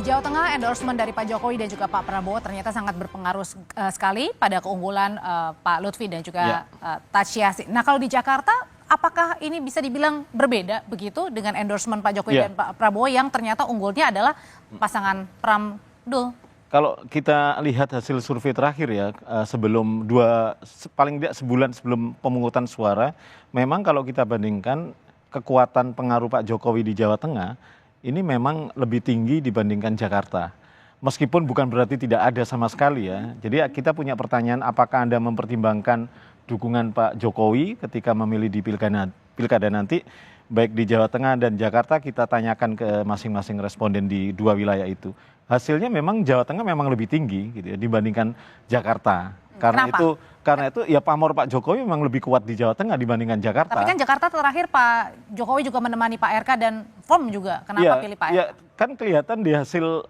Jawa Tengah, endorsement dari Pak Jokowi dan juga Pak Prabowo ternyata sangat berpengaruh sekali pada keunggulan Pak Lutfi dan juga Tads Yassin. Nah, kalau di Jakarta, apakah ini bisa dibilang berbeda begitu dengan endorsement Pak Jokowi dan Pak Prabowo yang ternyata unggulnya adalah pasangan Pram-Dul? Kalau kita lihat hasil survei terakhir ya, paling tidak sebulan sebelum pemungutan suara, memang kalau kita bandingkan kekuatan pengaruh Pak Jokowi di Jawa Tengah, ini memang lebih tinggi dibandingkan Jakarta. Meskipun bukan berarti tidak ada sama sekali ya. Jadi kita punya pertanyaan, apakah Anda mempertimbangkan dukungan Pak Jokowi ketika memilih di pilkada nanti, baik di Jawa Tengah dan Jakarta. Kita tanyakan ke masing-masing responden di dua wilayah itu. Hasilnya memang Jawa Tengah memang lebih tinggi gitu ya, dibandingkan Jakarta. Karena itu ya pamor Pak Jokowi memang lebih kuat di Jawa Tengah dibandingkan Jakarta. Tapi kan Jakarta terakhir Pak Jokowi juga menemani Pak RK dan firm juga. Kenapa pilih Pak RK? Ya, kan kelihatan di hasil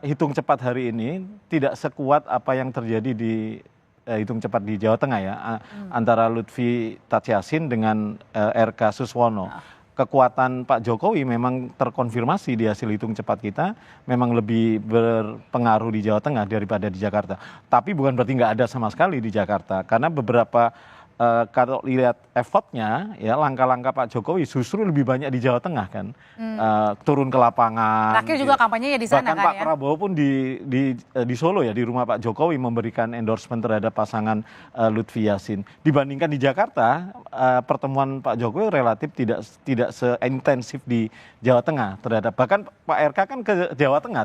hitung cepat hari ini tidak sekuat apa yang terjadi di hitung cepat di Jawa Tengah ya, antara Lutfi Tads Yassin dengan RK Suswono. Kekuatan Pak Jokowi memang terkonfirmasi di hasil hitung cepat kita, memang lebih berpengaruh di Jawa Tengah daripada di Jakarta. Tapi bukan berarti nggak ada sama sekali di Jakarta, karena beberapa kalau lihat effortnya ya, langkah-langkah Pak Jokowi justru lebih banyak di Jawa Tengah kan, turun ke lapangan. Terakhir juga kampanyenya di sana. Bahkan kan Pak Prabowo pun di Solo ya, di rumah Pak Jokowi memberikan endorsement terhadap pasangan Lutfi Yassin. Dibandingkan di Jakarta, pertemuan Pak Jokowi relatif tidak seintensif di Jawa Tengah terhadap, bahkan Pak RK kan ke Jawa Tengah,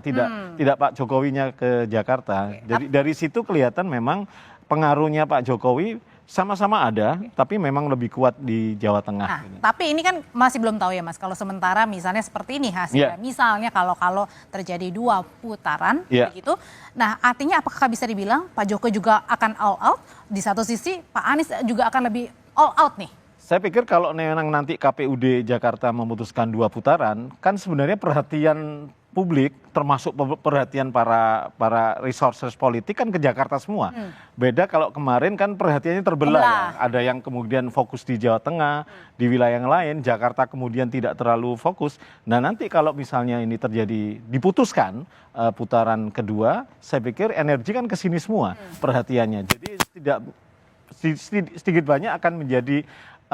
tidak Pak Jokowinya ke Jakarta. Jadi dari situ kelihatan memang pengaruhnya Pak Jokowi sama-sama ada, tapi memang lebih kuat di Jawa Tengah. Nah, tapi ini kan masih belum tahu ya Mas, kalau sementara misalnya seperti ini hasilnya, misalnya kalau terjadi 2 putaran begitu, nah artinya apakah bisa dibilang Pak Jokowi juga akan all out, di satu sisi Pak Anies juga akan lebih all out nih? Saya pikir kalau memang nanti KPUD Jakarta memutuskan 2 putaran, kan sebenarnya perhatian publik termasuk perhatian para resources politik kan ke Jakarta semua. Beda kalau kemarin kan perhatiannya terbelah ya. Ada yang kemudian fokus di Jawa Tengah, di wilayah yang lain, Jakarta kemudian tidak terlalu fokus. Nah nanti kalau misalnya ini terjadi, diputuskan putaran kedua, saya pikir energi kan ke sini semua perhatiannya. Jadi sedikit banyak akan menjadi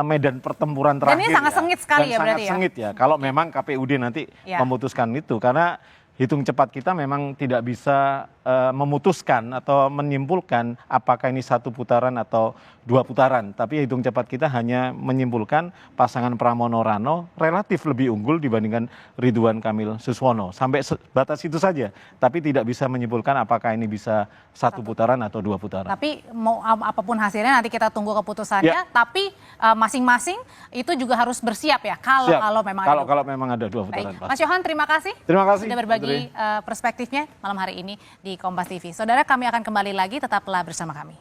medan pertempuran terakhir. Dan ini sangat sengit sekali ya berarti ya? Sangat sengit ya, kalau memang KPUD nanti memutuskan itu. Karena hitung cepat kita memang tidak bisa memutuskan atau menyimpulkan apakah ini 1 putaran atau 2 putaran. Tapi hitung cepat kita hanya menyimpulkan pasangan Pramono Rano relatif lebih unggul dibandingkan Ridwan Kamil Suswono. Sampai batas itu saja. Tapi tidak bisa menyimpulkan apakah ini bisa 1 putaran atau 2 putaran. Tapi mau apapun hasilnya nanti kita tunggu keputusannya. Tapi masing-masing itu juga harus bersiap ya kalau memang ada 2 putaran. Baik. Mas Yohan, terima kasih. Terima kasih sudah berbagi perspektifnya malam hari ini di Kompas TV. Saudara, kami akan kembali lagi, tetaplah bersama kami.